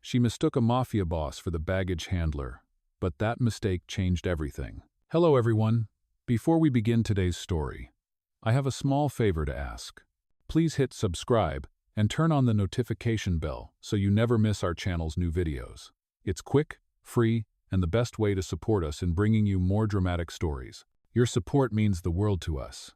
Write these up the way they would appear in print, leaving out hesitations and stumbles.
She mistook a Mafia boss for the baggage handler, but that mistake changed everything. Hello everyone. Before we begin today's story, I have a small favor to ask. Please hit subscribe and turn on the notification bell so you never miss our channel's new videos. It's quick, free, and the best way to support us in bringing you more dramatic stories. Your support means the world to us.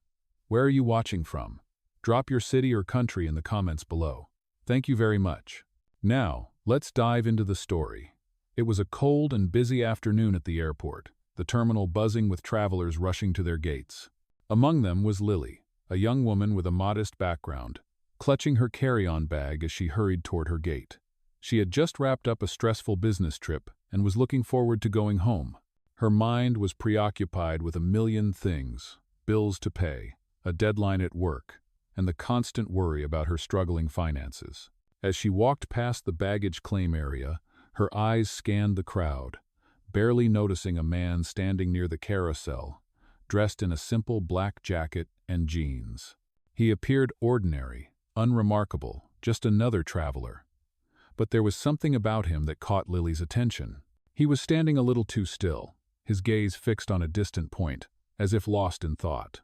Where are you watching from? Drop your city or country in the comments below. Thank you very much. Now, let's dive into the story. It was a cold and busy afternoon at the airport, the terminal buzzing with travelers rushing to their gates. Among them was Lily, a young woman with a modest background, clutching her carry-on bag as she hurried toward her gate. She had just wrapped up a stressful business trip and was looking forward to going home. Her mind was preoccupied with a million things: bills to pay, a deadline at work, and the constant worry about her struggling finances. As she walked past the baggage claim area, her eyes scanned the crowd, barely noticing a man standing near the carousel, dressed in a simple black jacket and jeans. He appeared ordinary, unremarkable, just another traveler. But there was something about him that caught Lily's attention. He was standing a little too still, his gaze fixed on a distant point, as if lost in thought.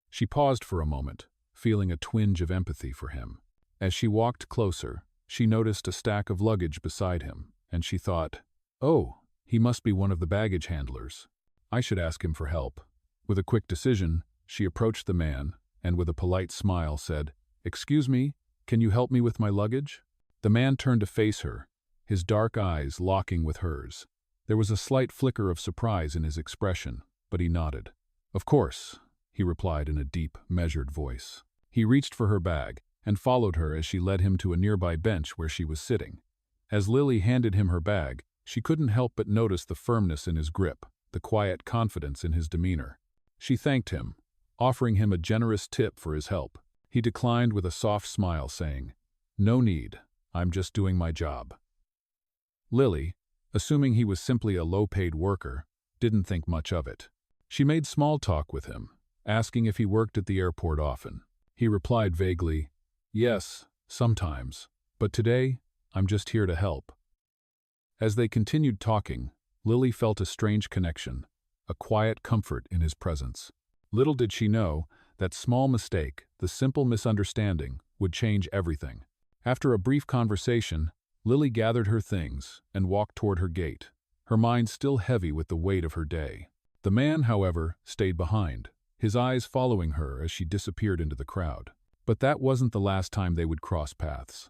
She paused for a moment, feeling a twinge of empathy for him. As she walked closer, she noticed a stack of luggage beside him, and she thought, "Oh, he must be one of the baggage handlers. I should ask him for help." With a quick decision, she approached the man, and with a polite smile said, "Excuse me, can you help me with my luggage?" The man turned to face her, his dark eyes locking with hers. There was a slight flicker of surprise in his expression, but he nodded. "Of course," he replied in a deep, measured voice. He reached for her bag and followed her as she led him to a nearby bench where she was sitting. As Lily handed him her bag, she couldn't help but notice the firmness in his grip, the quiet confidence in his demeanor. She thanked him, offering him a generous tip for his help. He declined with a soft smile, saying, "No need, I'm just doing my job." Lily, assuming he was simply a low-paid worker, didn't think much of it. She made small talk with him, asking if he worked at the airport often. He replied vaguely, "Yes, sometimes, but today, I'm just here to help." As they continued talking, Lily felt a strange connection, a quiet comfort in his presence. Little did she know, that small mistake, the simple misunderstanding, would change everything. After a brief conversation, Lily gathered her things and walked toward her gate, her mind still heavy with the weight of her day. The man, however, stayed behind, his eyes following her as she disappeared into the crowd. But that wasn't the last time they would cross paths.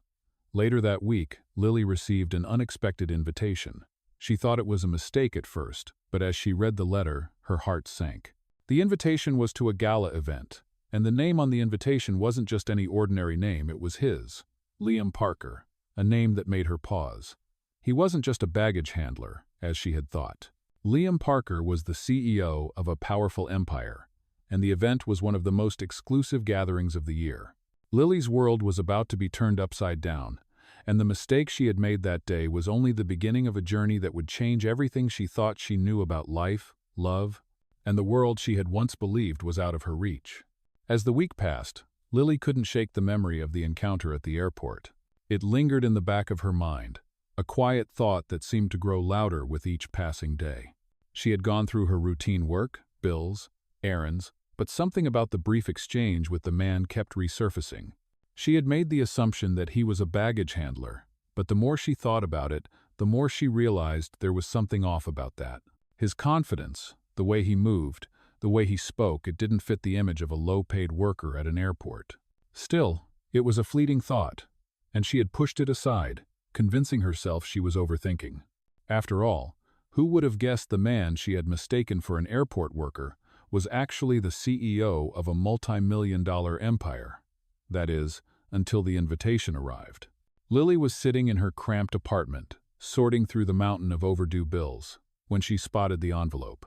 Later that week, Lily received an unexpected invitation. She thought it was a mistake at first, but as she read the letter, her heart sank. The invitation was to a gala event, and the name on the invitation wasn't just any ordinary name, it was his, Liam Parker, a name that made her pause. He wasn't just a baggage handler, as she had thought. Liam Parker was the CEO of a powerful empire, and the event was one of the most exclusive gatherings of the year. Lily's world was about to be turned upside down, and the mistake she had made that day was only the beginning of a journey that would change everything she thought she knew about life, love, and the world she had once believed was out of her reach. As the week passed, Lily couldn't shake the memory of the encounter at the airport. It lingered in the back of her mind, a quiet thought that seemed to grow louder with each passing day. She had gone through her routine work, bills, errands, but something about the brief exchange with the man kept resurfacing. She had made the assumption that he was a baggage handler, but the more she thought about it, the more she realized there was something off about that. His confidence, the way he moved, the way he spoke, it didn't fit the image of a low-paid worker at an airport. Still, it was a fleeting thought, and she had pushed it aside, convincing herself she was overthinking. After all, who would have guessed the man she had mistaken for an airport worker was actually the CEO of a multi-million-dollar empire? That is, until the invitation arrived. Lily was sitting in her cramped apartment, sorting through the mountain of overdue bills, when she spotted the envelope.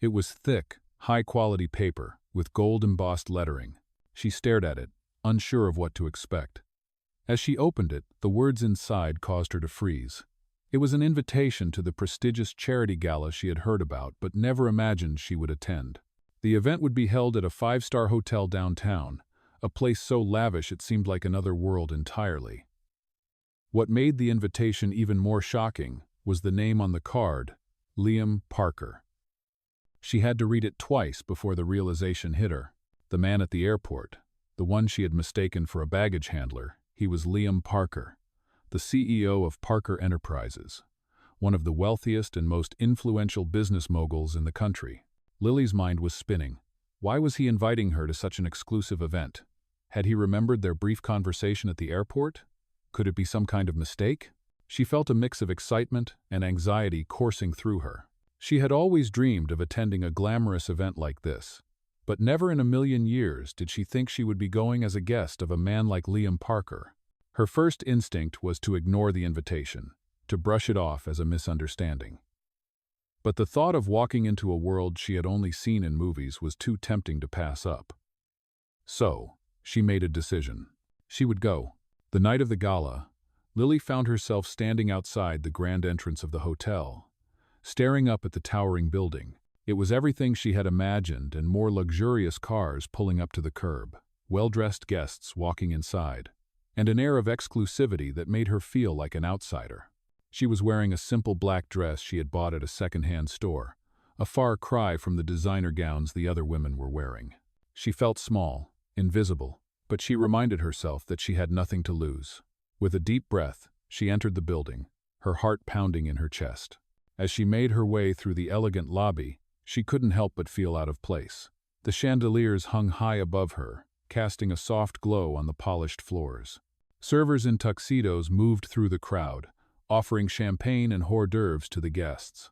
It was thick, high-quality paper with gold-embossed lettering. She stared at it, unsure of what to expect. As she opened it, the words inside caused her to freeze. It was an invitation to the prestigious charity gala she had heard about but never imagined she would attend. The event would be held at a five-star hotel downtown, a place so lavish it seemed like another world entirely. What made the invitation even more shocking was the name on the card, Liam Parker. She had to read it twice before the realization hit her. The man at the airport, the one she had mistaken for a baggage handler, he was Liam Parker, the CEO of Parker Enterprises, one of the wealthiest and most influential business moguls in the country. Lily's mind was spinning. Why was he inviting her to such an exclusive event? Had he remembered their brief conversation at the airport? Could it be some kind of mistake? She felt a mix of excitement and anxiety coursing through her. She had always dreamed of attending a glamorous event like this, but never in a million years did she think she would be going as a guest of a man like Liam Parker. Her first instinct was to ignore the invitation, to brush it off as a misunderstanding. But the thought of walking into a world she had only seen in movies was too tempting to pass up. So, she made a decision. She would go. The night of the gala, Lily found herself standing outside the grand entrance of the hotel, staring up at the towering building. It was everything she had imagined and more: luxurious cars pulling up to the curb, well-dressed guests walking inside, and an air of exclusivity that made her feel like an outsider. She was wearing a simple black dress she had bought at a second-hand store, a far cry from the designer gowns the other women were wearing. She felt small, invisible, but she reminded herself that she had nothing to lose. With a deep breath, she entered the building, her heart pounding in her chest. As she made her way through the elegant lobby, she couldn't help but feel out of place. The chandeliers hung high above her, casting a soft glow on the polished floors. Servers in tuxedos moved through the crowd, offering champagne and hors d'oeuvres to the guests.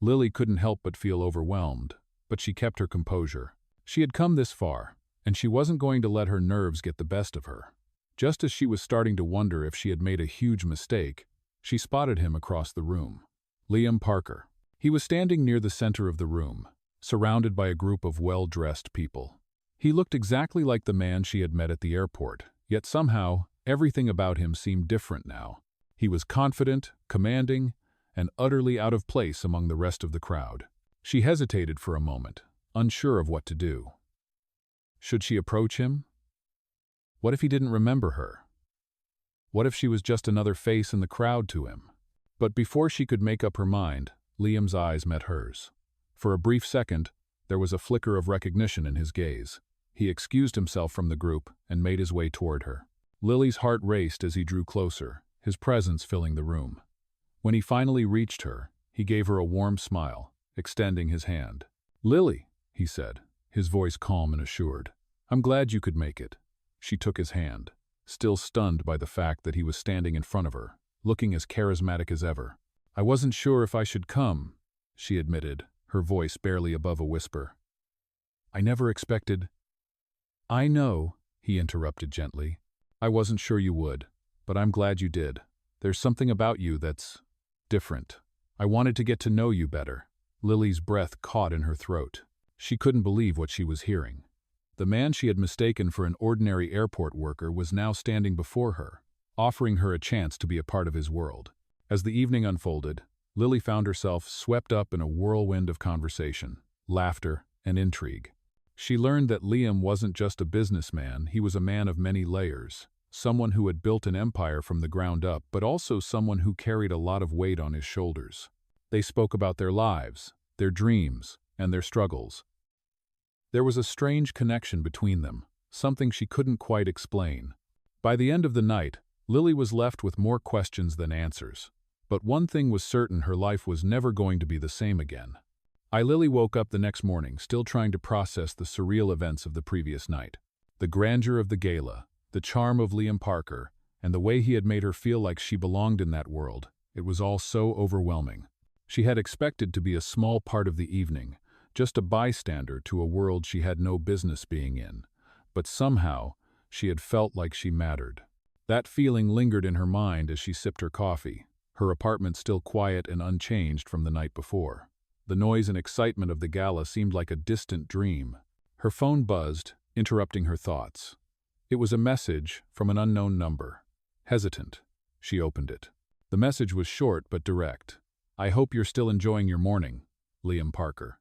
Lily couldn't help but feel overwhelmed, but she kept her composure. She had come this far, and she wasn't going to let her nerves get the best of her. Just as she was starting to wonder if she had made a huge mistake, she spotted him across the room. Liam Parker. He was standing near the center of the room, surrounded by a group of well-dressed people. He looked exactly like the man she had met at the airport, yet somehow, everything about him seemed different now. He was confident, commanding, and utterly out of place among the rest of the crowd. She hesitated for a moment, unsure of what to do. Should she approach him? What if he didn't remember her? What if she was just another face in the crowd to him? But before she could make up her mind, Liam's eyes met hers. For a brief second, there was a flicker of recognition in his gaze. He excused himself from the group and made his way toward her. Lily's heart raced as he drew closer, his presence filling the room. When he finally reached her, he gave her a warm smile, extending his hand. "Lily," he said, his voice calm and assured. "I'm glad you could make it." She took his hand, still stunned by the fact that he was standing in front of her, looking as charismatic as ever. "I wasn't sure if I should come," she admitted, her voice barely above a whisper. "I never expected—" "I know," he interrupted gently. "I wasn't sure you would, but I'm glad you did. There's something about you that's different. I wanted to get to know you better." Lily's breath caught in her throat. She couldn't believe what she was hearing. The man she had mistaken for an ordinary airport worker was now standing before her, offering her a chance to be a part of his world. As the evening unfolded, Lily found herself swept up in a whirlwind of conversation, laughter, and intrigue. She learned that Liam wasn't just a businessman, he was a man of many layers, someone who had built an empire from the ground up, but also someone who carried a lot of weight on his shoulders. They spoke about their lives, their dreams, and their struggles. There was a strange connection between them, something she couldn't quite explain. By the end of the night, Lily was left with more questions than answers. But one thing was certain: her life was never going to be the same again. Lily woke up the next morning, still trying to process the surreal events of the previous night. The grandeur of the gala, the charm of Liam Parker, and the way he had made her feel like she belonged in that world, it was all so overwhelming. She had expected to be a small part of the evening, just a bystander to a world she had no business being in. But somehow, she had felt like she mattered. That feeling lingered in her mind as she sipped her coffee, her apartment still quiet and unchanged from the night before. The noise and excitement of the gala seemed like a distant dream. Her phone buzzed, interrupting her thoughts. It was a message from an unknown number. Hesitant, she opened it. The message was short but direct. "I hope you're still enjoying your morning, Liam Parker."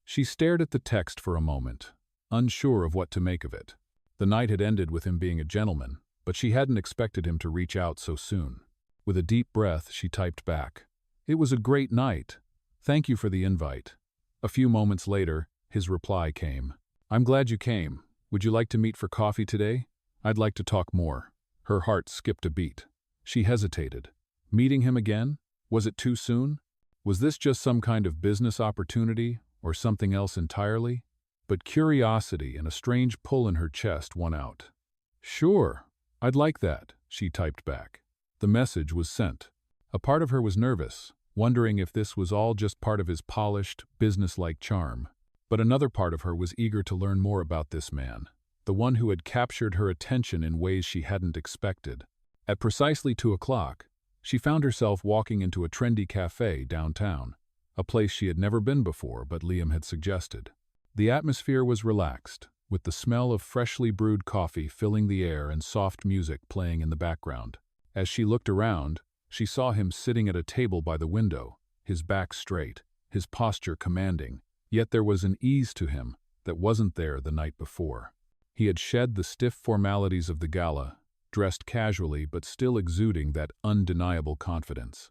She stared at the text for a moment, unsure of what to make of it. The night had ended with him being a gentleman, but she hadn't expected him to reach out so soon. With a deep breath, she typed back, "It was a great night. Thank you for the invite." A few moments later, his reply came. "I'm glad you came. Would you like to meet for coffee today? I'd like to talk more." Her heart skipped a beat. She hesitated. Meeting him again? Was it too soon? Was this just some kind of business opportunity, or something else entirely? But curiosity and a strange pull in her chest won out. "Sure, I'd like that," she typed back. The message was sent. A part of her was nervous, wondering if this was all just part of his polished, businesslike charm. But another part of her was eager to learn more about this man, the one who had captured her attention in ways she hadn't expected. At precisely 2 o'clock, she found herself walking into a trendy cafe downtown, a place she had never been before but Liam had suggested. The atmosphere was relaxed, with the smell of freshly brewed coffee filling the air and soft music playing in the background. As she looked around, she saw him sitting at a table by the window, his back straight, his posture commanding, yet there was an ease to him that wasn't there the night before. He had shed the stiff formalities of the gala, dressed casually but still exuding that undeniable confidence.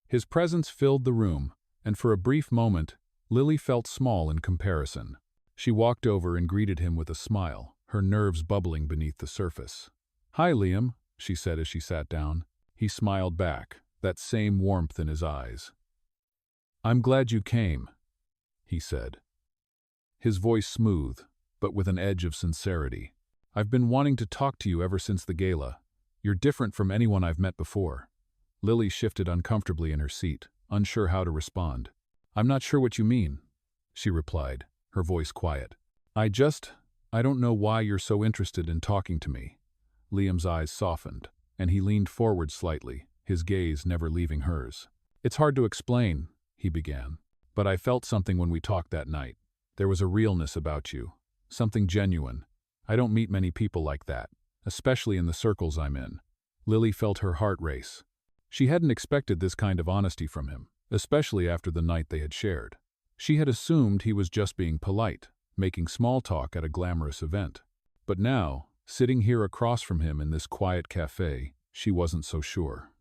His presence filled the room, and for a brief moment, Lily felt small in comparison. She walked over and greeted him with a smile, her nerves bubbling beneath the surface. "Hi, Liam," she said as she sat down. He smiled back, that same warmth in his eyes. "I'm glad you came," he said. His voice smooth, but with an edge of sincerity. "I've been wanting to talk to you ever since the gala. You're different from anyone I've met before." Lily shifted uncomfortably in her seat, unsure how to respond. "I'm not sure what you mean," she replied, her voice quiet. I don't know why you're so interested in talking to me." Liam's eyes softened, and he leaned forward slightly, his gaze never leaving hers. "It's hard to explain," he began, "but I felt something when we talked that night. There was a realness about you, something genuine. I don't meet many people like that, especially in the circles I'm in." Lily felt her heart race. She hadn't expected this kind of honesty from him, especially after the night they had shared. She had assumed he was just being polite, making small talk at a glamorous event. But now, sitting here across from him in this quiet cafe, she wasn't so sure.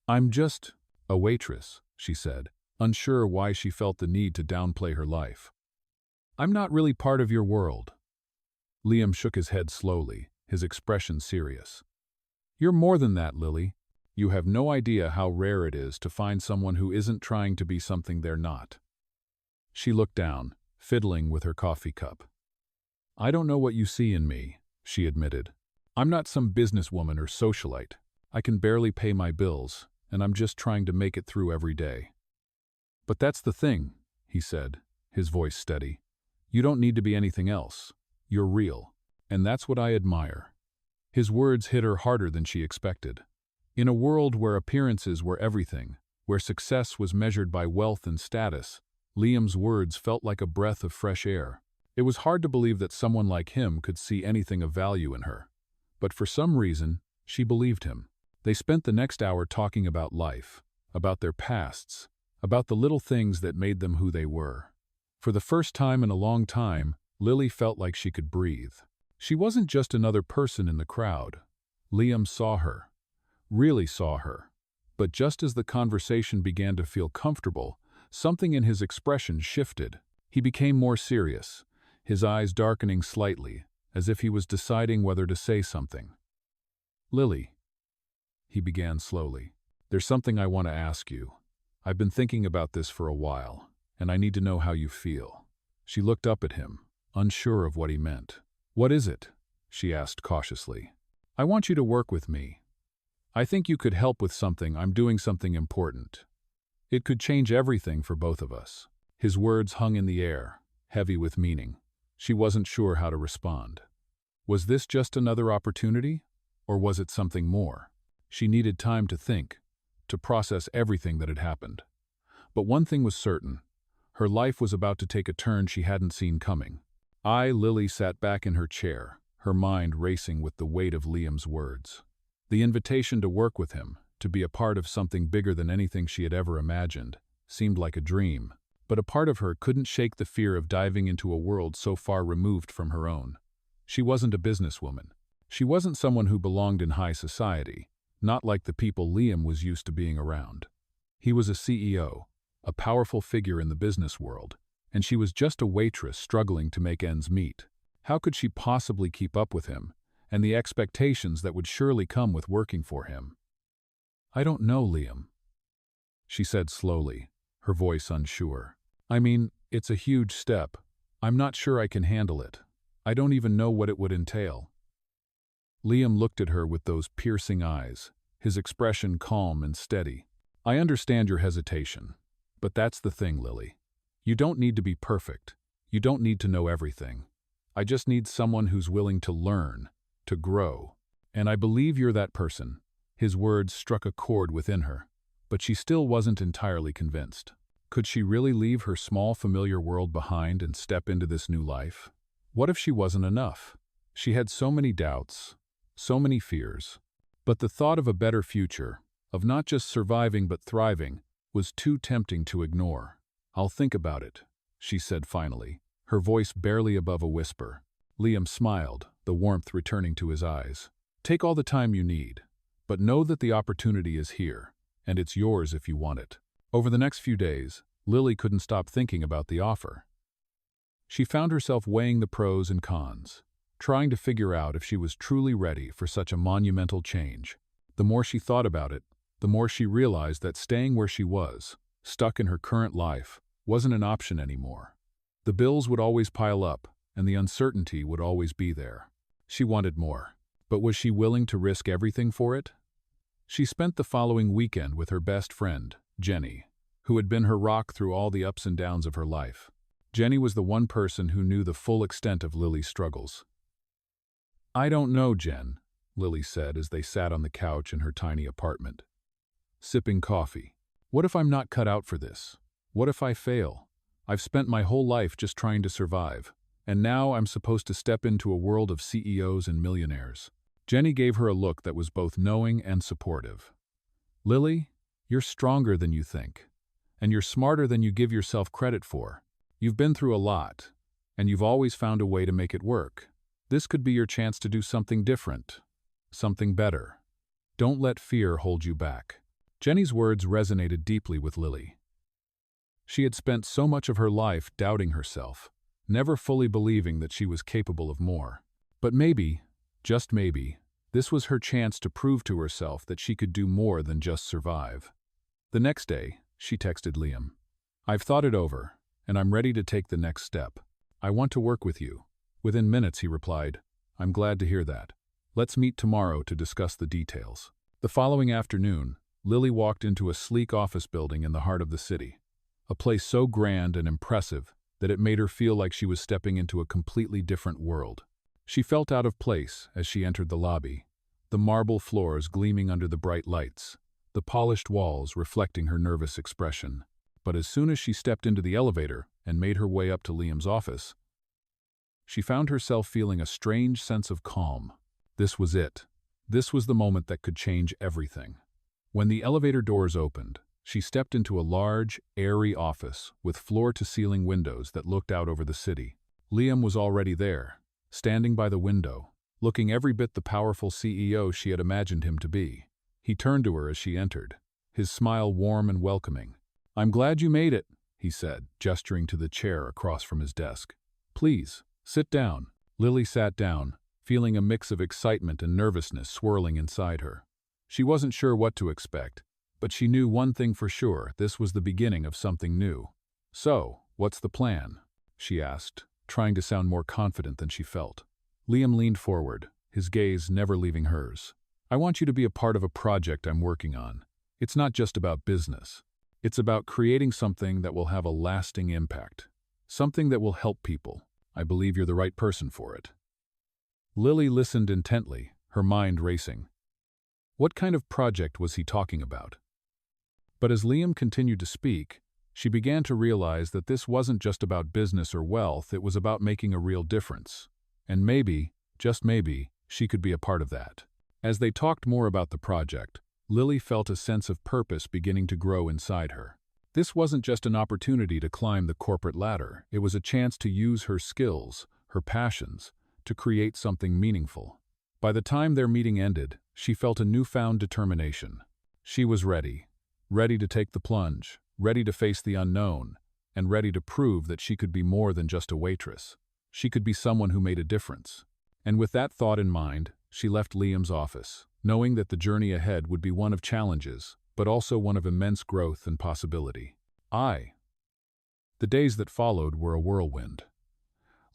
"I'm just a waitress," she said, unsure why she felt the need to downplay her life. "I'm not really part of your world." Liam shook his head slowly, his expression serious. "You're more than that, Lily. You have no idea how rare it is to find someone who isn't trying to be something they're not." She looked down, fiddling with her coffee cup. "I don't know what you see in me," she admitted. "I'm not some businesswoman or socialite. I can barely pay my bills, and I'm just trying to make it through every day." "But that's the thing," he said, his voice steady. "You don't need to be anything else. You're real, and that's what I admire." His words hit her harder than she expected. In a world where appearances were everything, where success was measured by wealth and status, Liam's words felt like a breath of fresh air. It was hard to believe that someone like him could see anything of value in her. But for some reason, she believed him. They spent the next hour talking about life, about their pasts, about the little things that made them who they were. For the first time in a long time, Lily felt like she could breathe. She wasn't just another person in the crowd. Liam saw her, really saw her. But just as the conversation began to feel comfortable, something in his expression shifted. He became more serious, his eyes darkening slightly, as if he was deciding whether to say something. "Lily," he began slowly, "there's something I want to ask you. I've been thinking about this for a while, and I need to know how you feel." She looked up at him, unsure of what he meant. "What is it?" she asked cautiously. "I want you to work with me. I think you could help with something. I'm doing something important. It could change everything for both of us." His words hung in the air, heavy with meaning. She wasn't sure how to respond. Was this just another opportunity, or was it something more? She needed time to think, to process everything that had happened. But one thing was certain. Her life was about to take a turn she hadn't seen coming. Lily sat back in her chair, her mind racing with the weight of Liam's words. The invitation to work with him, to be a part of something bigger than anything she had ever imagined, seemed like a dream. But a part of her couldn't shake the fear of diving into a world so far removed from her own. She wasn't a businesswoman. She wasn't someone who belonged in high society, not like the people Liam was used to being around. He was a CEO, a powerful figure in the business world, and she was just a waitress struggling to make ends meet. How could she possibly keep up with him, and the expectations that would surely come with working for him? "I don't know, Liam," she said slowly, her voice unsure. "I mean, it's a huge step. I'm not sure I can handle it. I don't even know what it would entail." Liam looked at her with those piercing eyes, his expression calm and steady. "I understand your hesitation. But that's the thing, Lily. You don't need to be perfect. You don't need to know everything. I just need someone who's willing to learn, to grow. And I believe you're that person." His words struck a chord within her, but she still wasn't entirely convinced. Could she really leave her small familiar world behind and step into this new life? What if she wasn't enough? She had so many doubts, so many fears. But the thought of a better future, of not just surviving but thriving, was too tempting to ignore. "I'll think about it," she said finally, her voice barely above a whisper. Liam smiled, the warmth returning to his eyes. "Take all the time you need, but know that the opportunity is here, and it's yours if you want it." Over the next few days, Lily couldn't stop thinking about the offer. She found herself weighing the pros and cons, trying to figure out if she was truly ready for such a monumental change. The more she thought about it, the more she realized that staying where she was, stuck in her current life, wasn't an option anymore. The bills would always pile up, and the uncertainty would always be there. She wanted more. But was she willing to risk everything for it? She spent the following weekend with her best friend, Jenny, who had been her rock through all the ups and downs of her life. Jenny was the one person who knew the full extent of Lily's struggles. "I don't know, Jen," Lily said as they sat on the couch in her tiny apartment, sipping coffee. "What if I'm not cut out for this? What if I fail? I've spent my whole life just trying to survive, and now I'm supposed to step into a world of CEOs and millionaires." Jenny gave her a look that was both knowing and supportive. "Lily, you're stronger than you think, and you're smarter than you give yourself credit for. You've been through a lot, and you've always found a way to make it work. This could be your chance to do something different, something better. Don't let fear hold you back." Jenny's words resonated deeply with Lily. She had spent so much of her life doubting herself, never fully believing that she was capable of more. But maybe, just maybe, this was her chance to prove to herself that she could do more than just survive. The next day, she texted Liam. "I've thought it over, and I'm ready to take the next step. I want to work with you." Within minutes, he replied, "I'm glad to hear that. Let's meet tomorrow to discuss the details." The following afternoon, Lily walked into a sleek office building in the heart of the city, a place so grand and impressive that it made her feel like she was stepping into a completely different world. She felt out of place as she entered the lobby, the marble floors gleaming under the bright lights, the polished walls reflecting her nervous expression. But as soon as she stepped into the elevator and made her way up to Liam's office, she found herself feeling a strange sense of calm. This was it. This was the moment that could change everything. When the elevator doors opened, she stepped into a large, airy office with floor-to-ceiling windows that looked out over the city. Liam was already there, standing by the window, looking every bit the powerful CEO she had imagined him to be. He turned to her as she entered, his smile warm and welcoming. "I'm glad you made it," he said, gesturing to the chair across from his desk. "Please, sit down." Lily sat down, feeling a mix of excitement and nervousness swirling inside her. She wasn't sure what to expect, but she knew one thing for sure: this was the beginning of something new. "So, what's the plan?" she asked, trying to sound more confident than she felt. Liam leaned forward, his gaze never leaving hers. "I want you to be a part of a project I'm working on. It's not just about business. It's about creating something that will have a lasting impact. Something that will help people. I believe you're the right person for it." Lily listened intently, her mind racing. What kind of project was he talking about? But as Liam continued to speak, she began to realize that this wasn't just about business or wealth, it was about making a real difference. And maybe, just maybe, she could be a part of that. As they talked more about the project, Lily felt a sense of purpose beginning to grow inside her. This wasn't just an opportunity to climb the corporate ladder, it was a chance to use her skills, her passions, to create something meaningful. By the time their meeting ended, she felt a newfound determination. She was ready. Ready to take the plunge, ready to face the unknown, and ready to prove that she could be more than just a waitress. She could be someone who made a difference. And with that thought in mind, she left Liam's office, knowing that the journey ahead would be one of challenges, but also one of immense growth and possibility. The days that followed were a whirlwind.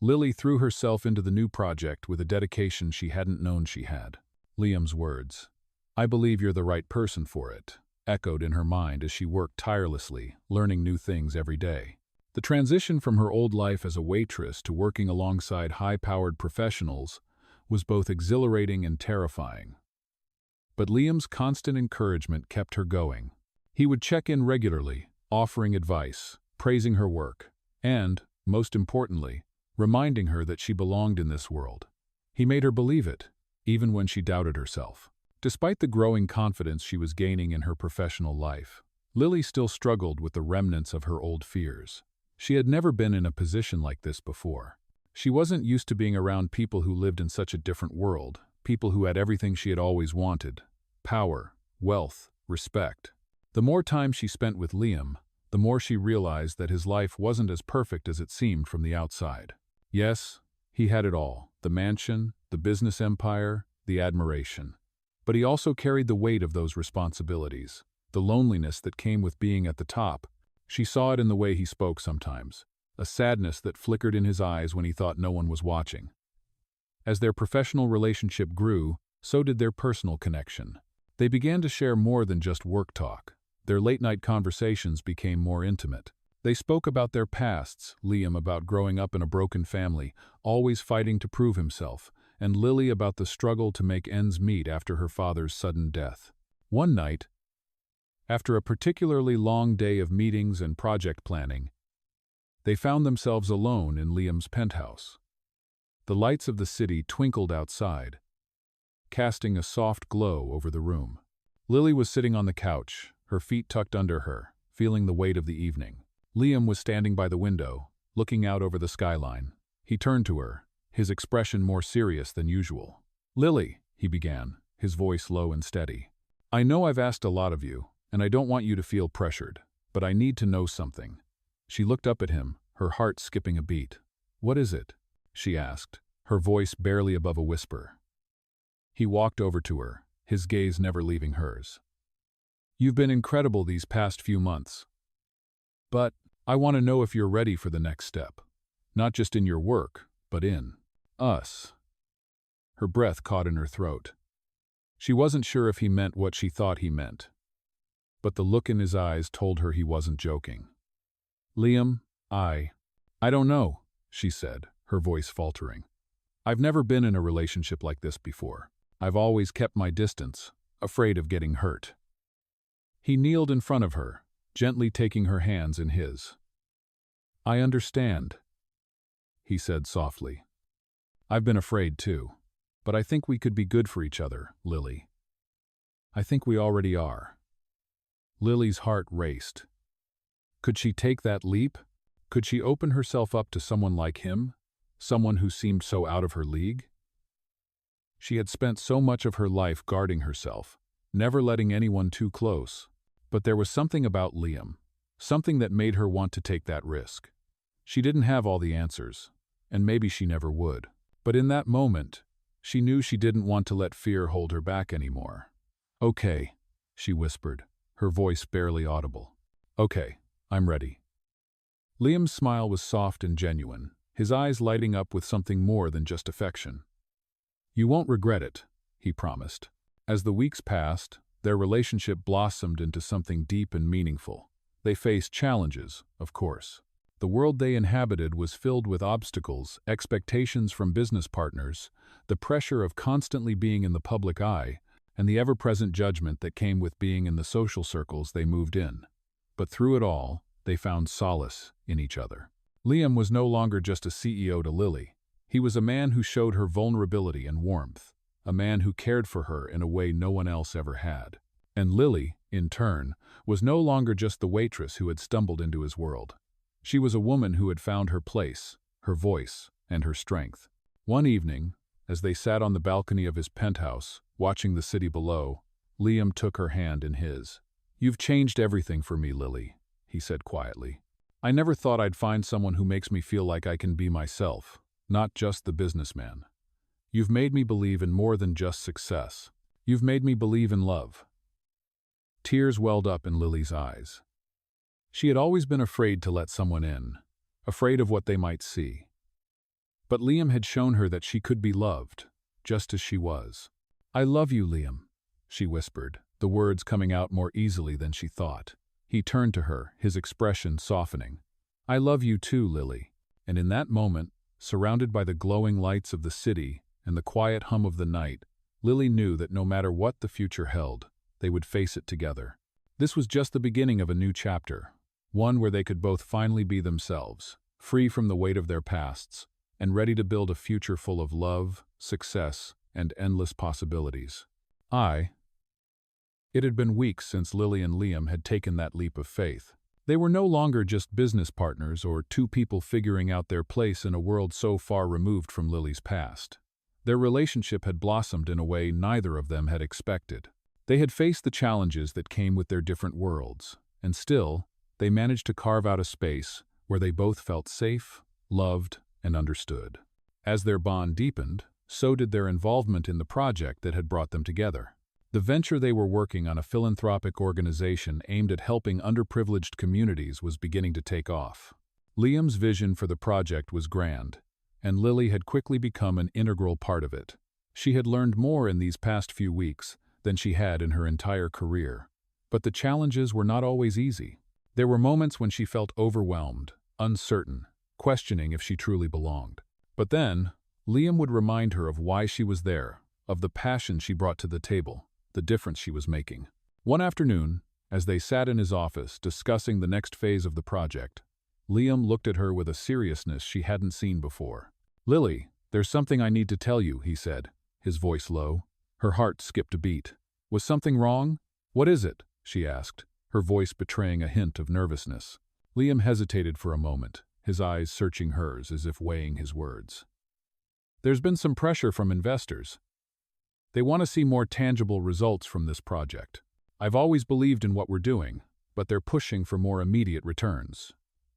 Lily threw herself into the new project with a dedication she hadn't known she had. Liam's words, "I believe you're the right person for it," echoed in her mind as she worked tirelessly, learning new things every day. The transition from her old life as a waitress to working alongside high-powered professionals was both exhilarating and terrifying. But Liam's constant encouragement kept her going. He would check in regularly, offering advice, praising her work, and, most importantly, reminding her that she belonged in this world. He made her believe it, even when she doubted herself. Despite the growing confidence she was gaining in her professional life, Lily still struggled with the remnants of her old fears. She had never been in a position like this before. She wasn't used to being around people who lived in such a different world, people who had everything she had always wanted: power, wealth, respect. The more time she spent with Liam, the more she realized that his life wasn't as perfect as it seemed from the outside. Yes, he had it all: the mansion, the business empire, the admiration. But he also carried the weight of those responsibilities, the loneliness that came with being at the top. She saw it in the way he spoke sometimes, a sadness that flickered in his eyes when he thought no one was watching. As their professional relationship grew, so did their personal connection. They began to share more than just work talk. Their late-night conversations became more intimate. They spoke about their pasts, Liam about growing up in a broken family, always fighting to prove himself, and Lily about the struggle to make ends meet after her father's sudden death. One night, after a particularly long day of meetings and project planning, they found themselves alone in Liam's penthouse. The lights of the city twinkled outside, casting a soft glow over the room. Lily was sitting on the couch, her feet tucked under her, feeling the weight of the evening. Liam was standing by the window, looking out over the skyline. He turned to her, his expression more serious than usual. "Lily," he began, his voice low and steady, "I know I've asked a lot of you, and I don't want you to feel pressured, but I need to know something." She looked up at him, her heart skipping a beat. "What is it?" she asked, her voice barely above a whisper. He walked over to her, his gaze never leaving hers. "You've been incredible these past few months. But I want to know if you're ready for the next step. Not just in your work, but in us." Her breath caught in her throat. She wasn't sure if he meant what she thought he meant, but the look in his eyes told her he wasn't joking. "Liam, I don't know," she said, her voice faltering. "I've never been in a relationship like this before. I've always kept my distance, afraid of getting hurt." He kneeled in front of her, gently taking her hands in his. "I understand," he said softly. "I've been afraid too. But I think we could be good for each other, Lily. I think we already are." Lily's heart raced. Could she take that leap? Could she open herself up to someone like him? Someone who seemed so out of her league? She had spent so much of her life guarding herself, never letting anyone too close. But there was something about Liam, something that made her want to take that risk. She didn't have all the answers, and maybe she never would. But in that moment, she knew she didn't want to let fear hold her back anymore. "Okay," she whispered, her voice barely audible. "Okay, I'm ready." Liam's smile was soft and genuine, his eyes lighting up with something more than just affection. "You won't regret it," he promised. As the weeks passed, their relationship blossomed into something deep and meaningful. They faced challenges, of course. The world they inhabited was filled with obstacles, expectations from business partners, the pressure of constantly being in the public eye, and the ever-present judgment that came with being in the social circles they moved in. But through it all, they found solace in each other. Liam was no longer just a CEO to Lily. He was a man who showed her vulnerability and warmth, a man who cared for her in a way no one else ever had. And Lily, in turn, was no longer just the waitress who had stumbled into his world. She was a woman who had found her place, her voice, and her strength. One evening, As they sat on the balcony of his penthouse, watching the city below, Liam took her hand in his. "You've changed everything for me, Lily," he said quietly. "I never thought I'd find someone who makes me feel like I can be myself, not just the businessman. You've made me believe in more than just success. You've made me believe in love." Tears welled up in Lily's eyes. She had always been afraid to let someone in, afraid of what they might see. But Liam had shown her that she could be loved, just as she was. "I love you, Liam," she whispered, the words coming out more easily than she thought. He turned to her, his expression softening. "I love you too, Lily." And in that moment, surrounded by the glowing lights of the city and the quiet hum of the night, Lily knew that no matter what the future held, they would face it together. This was just the beginning of a new chapter, one where they could both finally be themselves, free from the weight of their pasts, and ready to build a future full of love, success, and endless possibilities. It had been weeks since Lily and Liam had taken that leap of faith. They were no longer just business partners or two people figuring out their place in a world so far removed from Lily's past. Their relationship had blossomed in a way neither of them had expected. They had faced the challenges that came with their different worlds, and still, they managed to carve out a space where they both felt safe, loved, and understood. As their bond deepened, so did their involvement in the project that had brought them together. The venture they were working on, a philanthropic organization aimed at helping underprivileged communities, was beginning to take off. Liam's vision for the project was grand, and Lily had quickly become an integral part of it. She had learned more in these past few weeks than she had in her entire career. But the challenges were not always easy. There were moments when she felt overwhelmed, uncertain, questioning if she truly belonged. But then, Liam would remind her of why she was there, of the passion she brought to the table, the difference she was making. One afternoon, as they sat in his office discussing the next phase of the project, Liam looked at her with a seriousness she hadn't seen before. "Lily, there's something I need to tell you," he said, his voice low. Her heart skipped a beat. "Was something wrong?" "What is it?" she asked, her voice betraying a hint of nervousness. Liam hesitated for a moment, his eyes searching hers as if weighing his words. "There's been some pressure from investors. They want to see more tangible results from this project. I've always believed in what we're doing, but they're pushing for more immediate returns."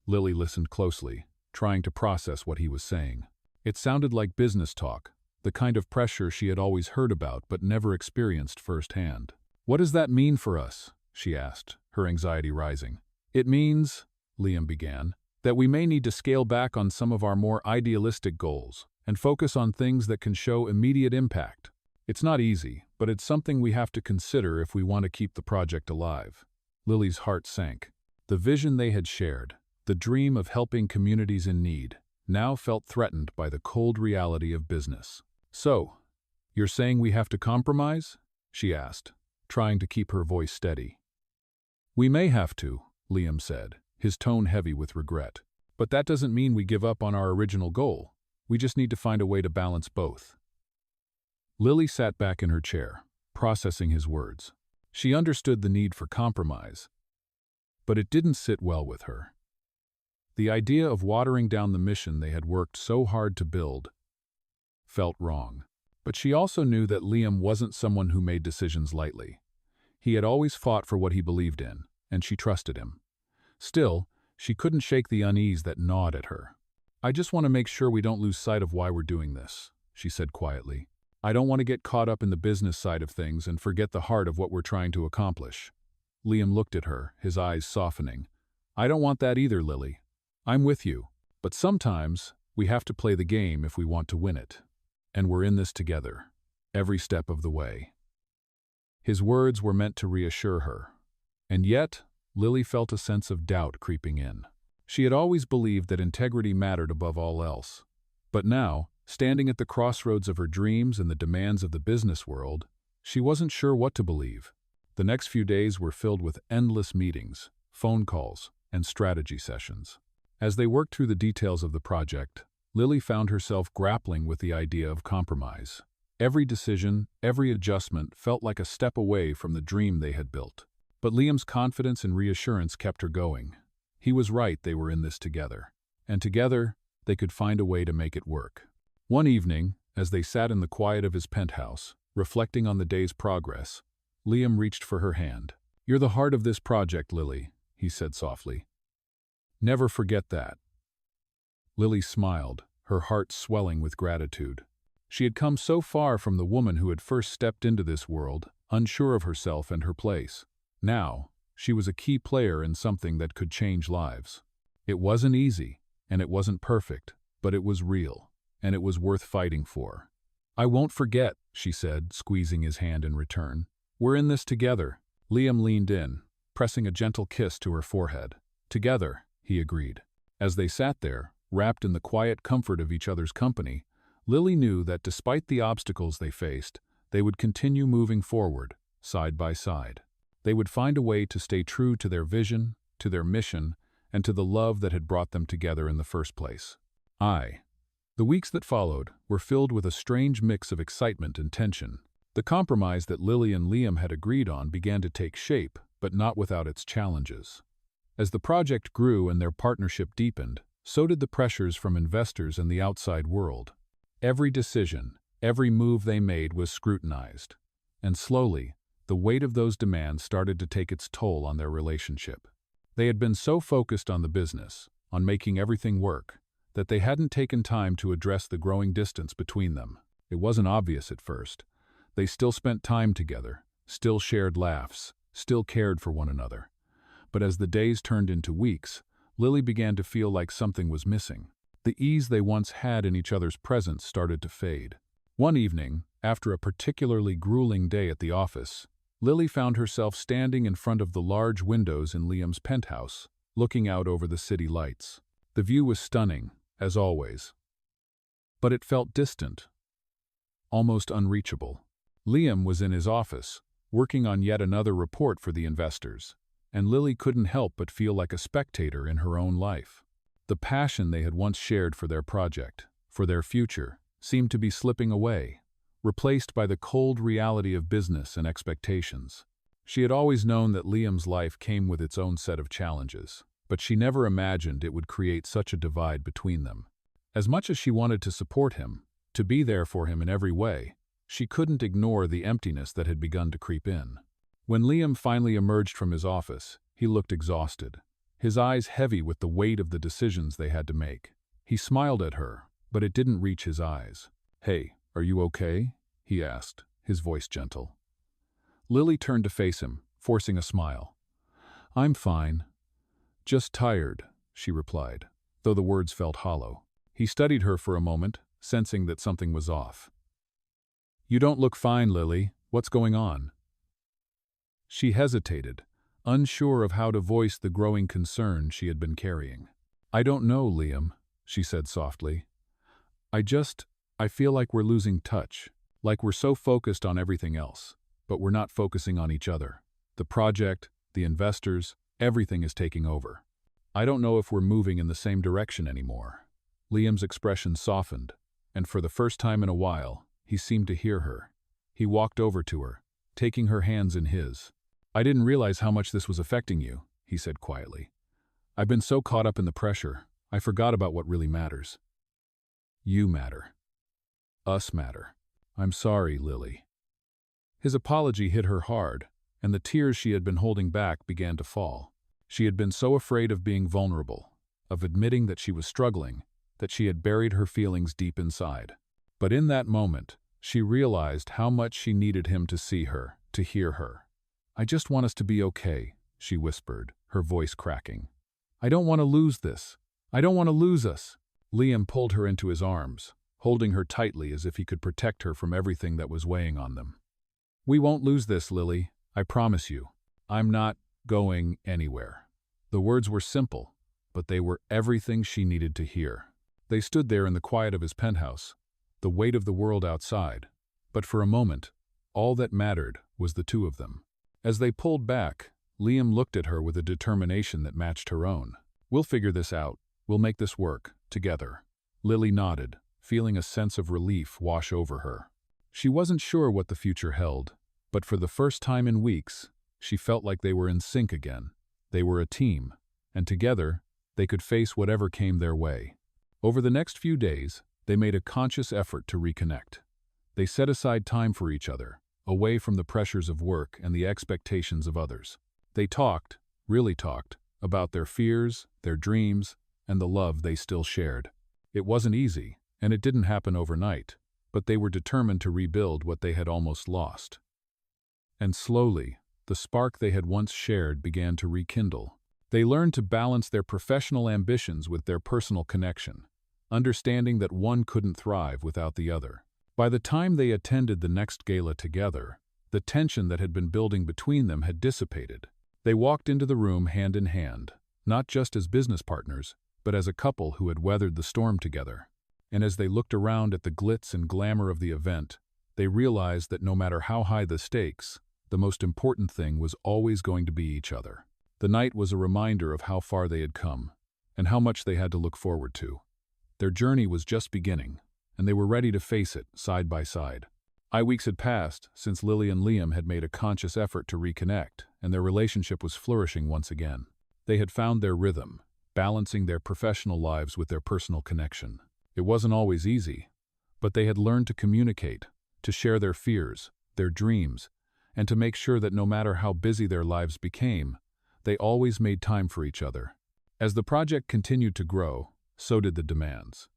Lily listened closely, trying to process what he was saying. It sounded like business talk, the kind of pressure she had always heard about but never experienced firsthand. "What does that mean for us?" she asked, her anxiety rising. "It means," Liam began, "that we may need to scale back on some of our more idealistic goals and focus on things that can show immediate impact. It's not easy, but it's something we have to consider if we want to keep the project alive." Lily's heart sank. The vision they had shared, the dream of helping communities in need, now felt threatened by the cold reality of business. "So, you're saying we have to compromise?" she asked, trying to keep her voice steady. "We may have to," Liam said, his tone heavy with regret. "But that doesn't mean we give up on our original goal. We just need to find a way to balance both." Lily sat back in her chair, processing his words. She understood the need for compromise, but it didn't sit well with her. The idea of watering down the mission they had worked so hard to build felt wrong. But she also knew that Liam wasn't someone who made decisions lightly. He had always fought for what he believed in, and she trusted him. Still, she couldn't shake the unease that gnawed at her. "I just want to make sure we don't lose sight of why we're doing this," she said quietly. "I don't want to get caught up in the business side of things and forget the heart of what we're trying to accomplish." Liam looked at her, his eyes softening. "I don't want that either, Lily. I'm with you. But sometimes, we have to play the game if we want to win it. And we're in this together, every step of the way." His words were meant to reassure her. And yet, Lily felt a sense of doubt creeping in. She had always believed that integrity mattered above all else. But now, standing at the crossroads of her dreams and the demands of the business world, she wasn't sure what to believe. The next few days were filled with endless meetings, phone calls, and strategy sessions. As they worked through the details of the project, Lily found herself grappling with the idea of compromise. Every decision, every adjustment felt like a step away from the dream they had built. But Liam's confidence and reassurance kept her going. He was right, they were in this together. And together, they could find a way to make it work. One evening, As they sat in the quiet of his penthouse, reflecting on the day's progress, Liam reached for her hand. "You're the heart of this project, Lily," he said softly. "Never forget that." Lily smiled, her heart swelling with gratitude. She had come so far from the woman who had first stepped into this world, unsure of herself and her place. Now, she was a key player in something that could change lives. It wasn't easy, and it wasn't perfect, but it was real, and it was worth fighting for. "I won't forget," she said, squeezing his hand in return. "We're in this together." Liam leaned in, pressing a gentle kiss to her forehead. "Together," he agreed. As they sat there, wrapped in the quiet comfort of each other's company, Lily knew that despite the obstacles they faced, they would continue moving forward, side by side. They would find a way to stay true to their vision, to their mission, and to the love that had brought them together in the first place. The weeks that followed were filled with a strange mix of excitement and tension. The compromise that Lily and Liam had agreed on began to take shape, but not without its challenges. As the project grew and their partnership deepened, so did the pressures from investors and the outside world. Every decision, every move they made was scrutinized. And slowly, the weight of those demands started to take its toll on their relationship. They had been so focused on the business, on making everything work, that they hadn't taken time to address the growing distance between them. It wasn't obvious at first. They still spent time together, still shared laughs, still cared for one another. But as the days turned into weeks, Lily began to feel like something was missing. The ease they once had in each other's presence started to fade. One evening, after a particularly grueling day at the office, Lily found herself standing in front of the large windows in Liam's penthouse, looking out over the city lights. The view was stunning, as always. But it felt distant, almost unreachable. Liam was in his office, working on yet another report for the investors, and Lily couldn't help but feel like a spectator in her own life. The passion they had once shared for their project, for their future, seemed to be slipping away, replaced by the cold reality of business and expectations. She had always known that Liam's life came with its own set of challenges, but she never imagined it would create such a divide between them. As much as she wanted to support him, to be there for him in every way, she couldn't ignore the emptiness that had begun to creep in. When Liam finally emerged from his office, he looked exhausted, his eyes heavy with the weight of the decisions they had to make. He smiled at her, but it didn't reach his eyes. "Hey, are you okay?" he asked, his voice gentle. Lily turned to face him, forcing a smile. "I'm fine. Just tired," she replied, though the words felt hollow. He studied her for a moment, sensing that something was off. "You don't look fine, Lily. What's going on?" She hesitated, unsure of how to voice the growing concern she had been carrying. "I don't know, Liam," she said softly. I feel like we're losing touch, like we're so focused on everything else, but we're not focusing on each other. The project, the investors, everything is taking over. I don't know if we're moving in the same direction anymore." Liam's expression softened, and for the first time in a while, he seemed to hear her. He walked over to her, taking her hands in his. "I didn't realize how much this was affecting you," he said quietly. "I've been so caught up in the pressure, I forgot about what really matters. You matter. Us matter. I'm sorry, Lily." His apology hit her hard, and the tears she had been holding back began to fall. She had been so afraid of being vulnerable, of admitting that she was struggling, that she had buried her feelings deep inside. But in that moment, she realized how much she needed him to see her, to hear her. "I just want us to be okay," she whispered, her voice cracking. "I don't want to lose this. I don't want to lose us." Liam pulled her into his arms, holding her tightly as if he could protect her from everything that was weighing on them. "We won't lose this, Lily. I promise you. I'm not going anywhere." The words were simple, but they were everything she needed to hear. They stood there in the quiet of his penthouse, the weight of the world outside, but for a moment, all that mattered was the two of them. As they pulled back, Liam looked at her with a determination that matched her own. "We'll figure this out. We'll make this work, together." Lily nodded, feeling a sense of relief wash over her. She wasn't sure what the future held, but for the first time in weeks, she felt like they were in sync again. They were a team, and together, they could face whatever came their way. Over the next few days, They made a conscious effort to reconnect. They set aside time for each other, away from the pressures of work and the expectations of others. They talked, really talked, about their fears, their dreams, and the love they still shared. It wasn't easy, and it didn't happen overnight, but they were determined to rebuild what they had almost lost. And slowly, the spark they had once shared began to rekindle. They learned to balance their professional ambitions with their personal connection, understanding that one couldn't thrive without the other. By the time they attended the next gala together, the tension that had been building between them had dissipated. They walked into the room hand in hand, not just as business partners, but as a couple who had weathered the storm together. And as they looked around at the glitz and glamour of the event, they realized that no matter how high the stakes, the most important thing was always going to be each other. The night was a reminder of how far they had come, and how much they had to look forward to. Their journey was just beginning, and they were ready to face it side by side. Weeks had passed since Lily and Liam had made a conscious effort to reconnect, and their relationship was flourishing once again. They had found their rhythm, balancing their professional lives with their personal connection. It wasn't always easy, but they had learned to communicate, to share their fears, their dreams, and to make sure that no matter how busy their lives became, they always made time for each other. As the project continued to grow, so did the demands.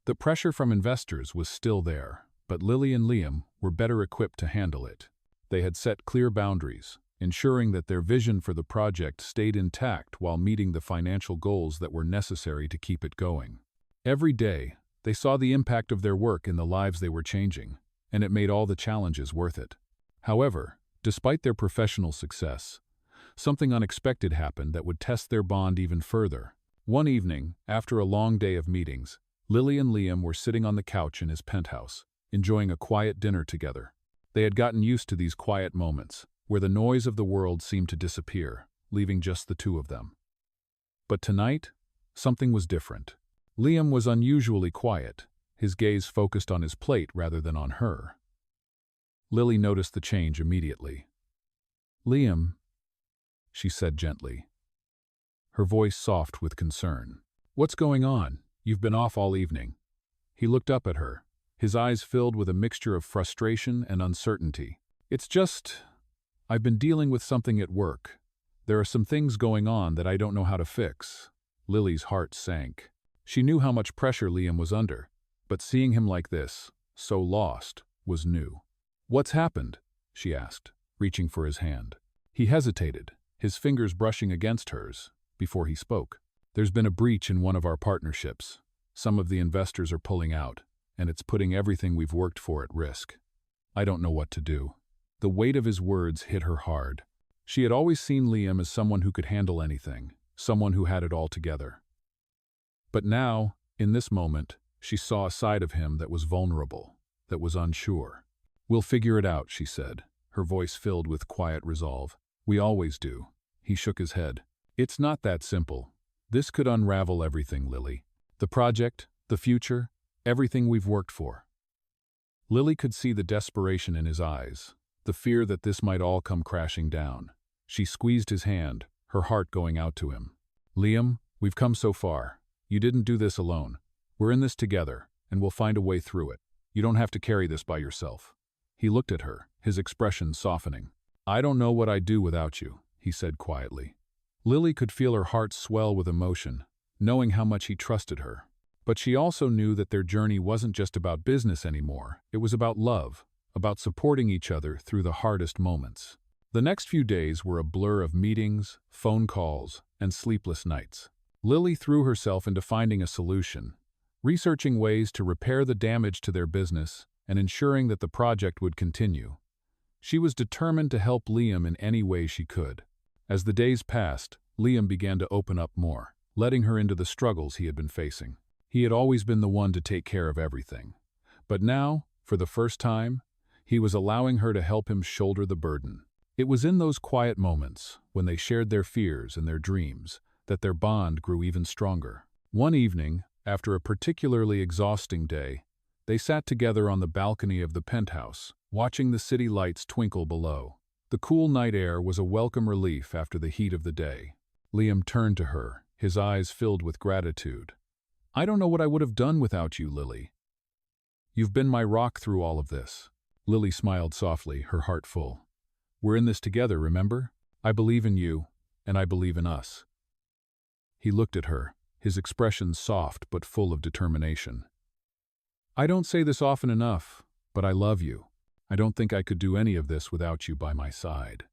The pressure from investors was still there, but Lily and Liam were better equipped to handle it. They had set clear boundaries, ensuring that their vision for the project stayed intact while meeting the financial goals that were necessary to keep it going. Every day, they saw the impact of their work in the lives they were changing, and it made all the challenges worth it. However, despite their professional success, something unexpected happened that would test their bond even further. One evening, after a long day of meetings, Lily and Liam were sitting on the couch in his penthouse, enjoying a quiet dinner together. They had gotten used to these quiet moments, where the noise of the world seemed to disappear, leaving just the two of them. But tonight, something was different. Liam was unusually quiet, his gaze focused on his plate rather than on her. Lily noticed the change immediately. "Liam," she said gently, her voice soft with concern. "What's going on? You've been off all evening." He looked up at her, his eyes filled with a mixture of frustration and uncertainty. "It's just, I've been dealing with something at work. There are some things going on that I don't know how to fix." Lily's heart sank. She knew how much pressure Liam was under, but seeing him like this, so lost, was new. "What's happened?" she asked, reaching for his hand. He hesitated, his fingers brushing against hers, before he spoke. "There's been a breach in one of our partnerships. Some of the investors are pulling out, and it's putting everything we've worked for at risk. I don't know what to do." The weight of his words hit her hard. She had always seen Liam as someone who could handle anything, someone who had it all together. But now, in this moment, she saw a side of him that was vulnerable, that was unsure. "We'll figure it out," she said, her voice filled with quiet resolve. "We always do." He shook his head. "It's not that simple. This could unravel everything, Lily. The project, the future, everything we've worked for." Lily could see the desperation in his eyes, the fear that this might all come crashing down. She squeezed his hand, her heart going out to him. "Liam, we've come so far. You didn't do this alone. We're in this together, and we'll find a way through it. You don't have to carry this by yourself." He looked at her, his expression softening. "I don't know what I'd do without you," he said quietly. Lily could feel her heart swell with emotion, knowing how much he trusted her. But she also knew that their journey wasn't just about business anymore. It was about love, about supporting each other through the hardest moments. The next few days were a blur of meetings, phone calls, and sleepless nights. Lily threw herself into finding a solution, researching ways to repair the damage to their business and ensuring that the project would continue. She was determined to help Liam in any way she could. As the days passed, Liam began to open up more, letting her into the struggles he had been facing. He had always been the one to take care of everything. But now, for the first time, he was allowing her to help him shoulder the burden. It was in those quiet moments, when they shared their fears and their dreams, that their bond grew even stronger. One evening, after a particularly exhausting day, they sat together on the balcony of the penthouse, watching the city lights twinkle below. The cool night air was a welcome relief after the heat of the day. Liam turned to her, his eyes filled with gratitude. I don't know what I would have done without you, Lily. You've been my rock through all of this. Lily smiled softly, her heart full. We're in this together, remember? I believe in you, and I believe in us. He looked at her, his expression soft but full of determination. I don't say this often enough, but I love you. I don't think I could do any of this without you by my side.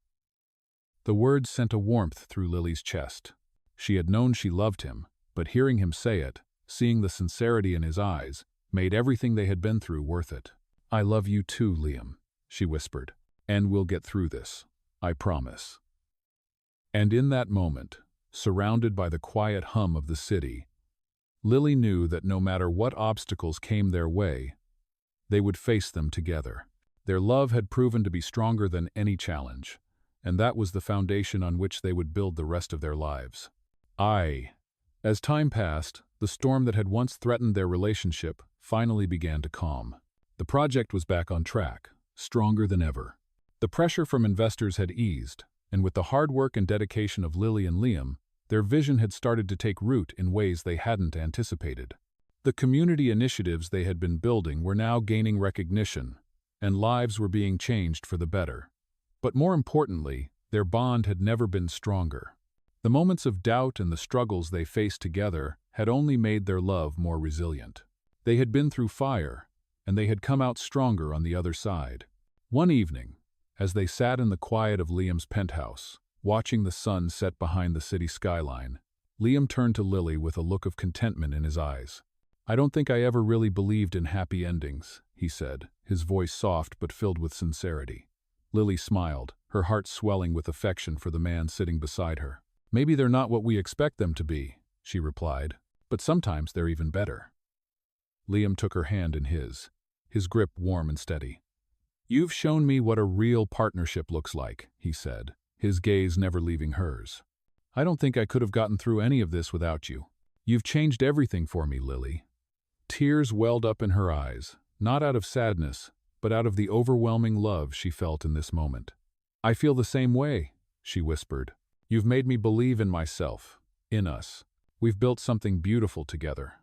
The words sent a warmth through Lily's chest. She had known she loved him, but hearing him say it, seeing the sincerity in his eyes, made everything they had been through worth it. I love you too, Liam, she whispered, and we'll get through this, I promise. And in that moment, surrounded by the quiet hum of the city, Lily knew that no matter what obstacles came their way, they would face them together. Their love had proven to be stronger than any challenge, and that was the foundation on which they would build the rest of their lives. As time passed, the storm that had once threatened their relationship finally began to calm. The project was back on track, stronger than ever. The pressure from investors had eased, and with the hard work and dedication of Lily and Liam, their vision had started to take root in ways they hadn't anticipated. The community initiatives they had been building were now gaining recognition, and lives were being changed for the better. But more importantly, their bond had never been stronger. The moments of doubt and the struggles they faced together had only made their love more resilient. They had been through fire, and they had come out stronger on the other side. One evening, as they sat in the quiet of Liam's penthouse, watching the sun set behind the city skyline, Liam turned to Lily with a look of contentment in his eyes. I don't think I ever really believed in happy endings, he said, his voice soft but filled with sincerity. Lily smiled, her heart swelling with affection for the man sitting beside her. Maybe they're not what we expect them to be, she replied, but sometimes they're even better. Liam took her hand in his grip warm and steady. You've shown me what a real partnership looks like, he said, his gaze never leaving hers. I don't think I could have gotten through any of this without you. You've changed everything for me, Lily. Tears welled up in her eyes, not out of sadness, but out of the overwhelming love she felt in this moment. I feel the same way, she whispered. You've made me believe in myself, in us. We've built something beautiful together.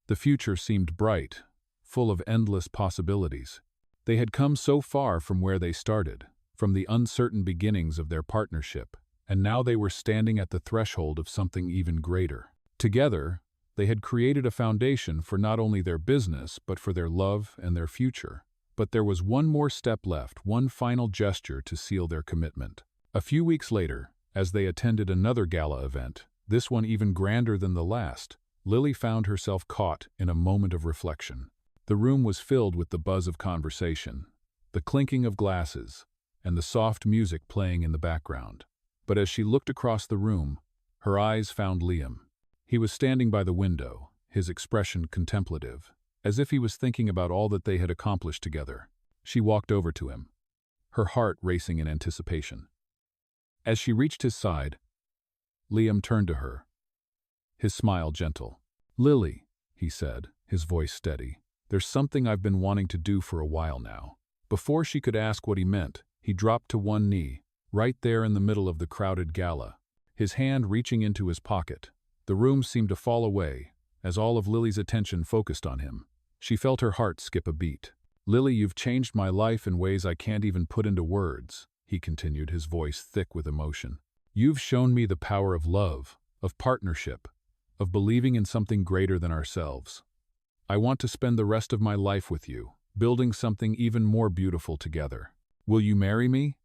The future seemed bright, full of endless possibilities. They had come so far from where they started, from the uncertain beginnings of their partnership, and now they were standing at the threshold of something even greater. Together, they had created a foundation for not only their business but for their love and their future. But there was one more step left, one final gesture to seal their commitment. A few weeks later, as they attended another gala event, this one even grander than the last, Lily found herself caught in a moment of reflection. The room was filled with the buzz of conversation, the clinking of glasses, and the soft music playing in the background. But as she looked across the room, her eyes found Liam. He was standing by the window, his expression contemplative, as if he was thinking about all that they had accomplished together. She walked over to him, her heart racing in anticipation. As she reached his side, Liam turned to her, his smile gentle. Lily, he said, his voice steady, there's something I've been wanting to do for a while now. Before she could ask what he meant, he dropped to one knee, right there in the middle of the crowded gala, his hand reaching into his pocket. The room seemed to fall away, as all of Lily's attention focused on him. She felt her heart skip a beat. Lily, you've changed my life in ways I can't even put into words, he continued, his voice thick with emotion. You've shown me the power of love, of partnership, of believing in something greater than ourselves. I want to spend the rest of my life with you, building something even more beautiful together. Will you marry me?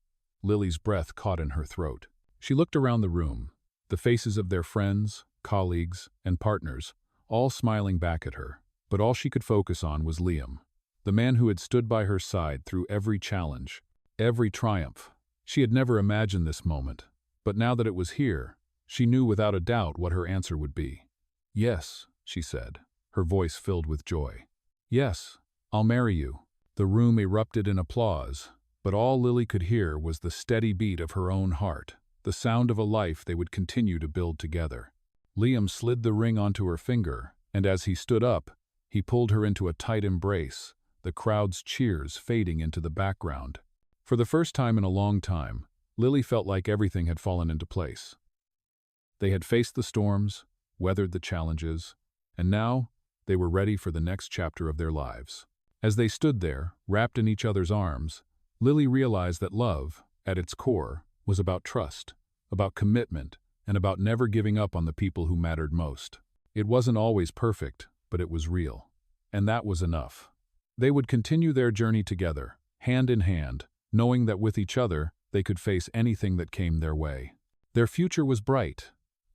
Lily's breath caught in her throat. She looked around the room, the faces of their friends, colleagues, and partners, all smiling back at her. But all she could focus on was Liam, the man who had stood by her side through every challenge, every triumph. She had never imagined this moment, but now that it was here, she knew without a doubt what her answer would be. Yes, she said, her voice filled with joy. Yes, I'll marry you. The room erupted in applause, but all Lily could hear was the steady beat of her own heart, the sound of a life they would continue to build together. Liam slid the ring onto her finger, and as he stood up, he pulled her into a tight embrace, the crowd's cheers fading into the background. For the first time in a long time, Lily felt like everything had fallen into place. They had faced the storms, weathered the challenges, and now they were ready for the next chapter of their lives. As they stood there, wrapped in each other's arms, Lily realized that love, at its core, was about trust, about commitment, and about never giving up on the people who mattered most. It wasn't always perfect, but it was real. And that was enough. They would continue their journey together, hand in hand, knowing that with each other, they could face anything that came their way. Their future was bright,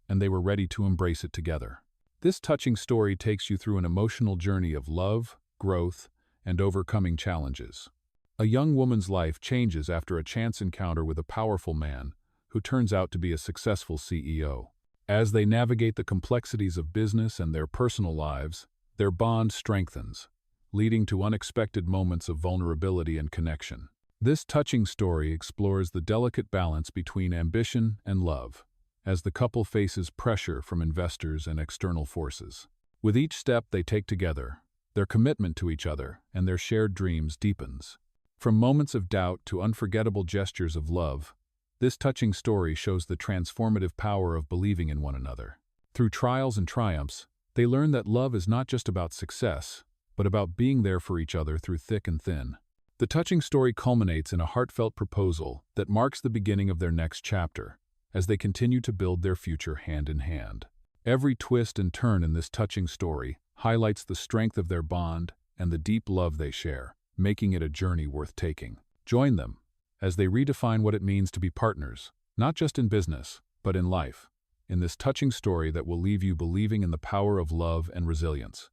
and they were ready to embrace it together. This touching story takes you through an emotional journey of love, growth, and overcoming challenges. A young woman's life changes after a chance encounter with a powerful man who turns out to be a successful CEO. As they navigate the complexities of business and their personal lives, their bond strengthens, leading to unexpected moments of vulnerability and connection. This touching story explores the delicate balance between ambition and love, as the couple faces pressure from investors and external forces. With each step they take together, their commitment to each other and their shared dreams deepens. From moments of doubt to unforgettable gestures of love, this touching story shows the transformative power of believing in one another. Through trials and triumphs, they learn that love is not just about success, but about being there for each other through thick and thin. The touching story culminates in a heartfelt proposal that marks the beginning of their next chapter, as they continue to build their future hand in hand. Every twist and turn in this touching story highlights the strength of their bond and the deep love they share, making it a journey worth taking. Join them as they redefine what it means to be partners, not just in business, but in life, in this touching story that will leave you believing in the power of love and resilience.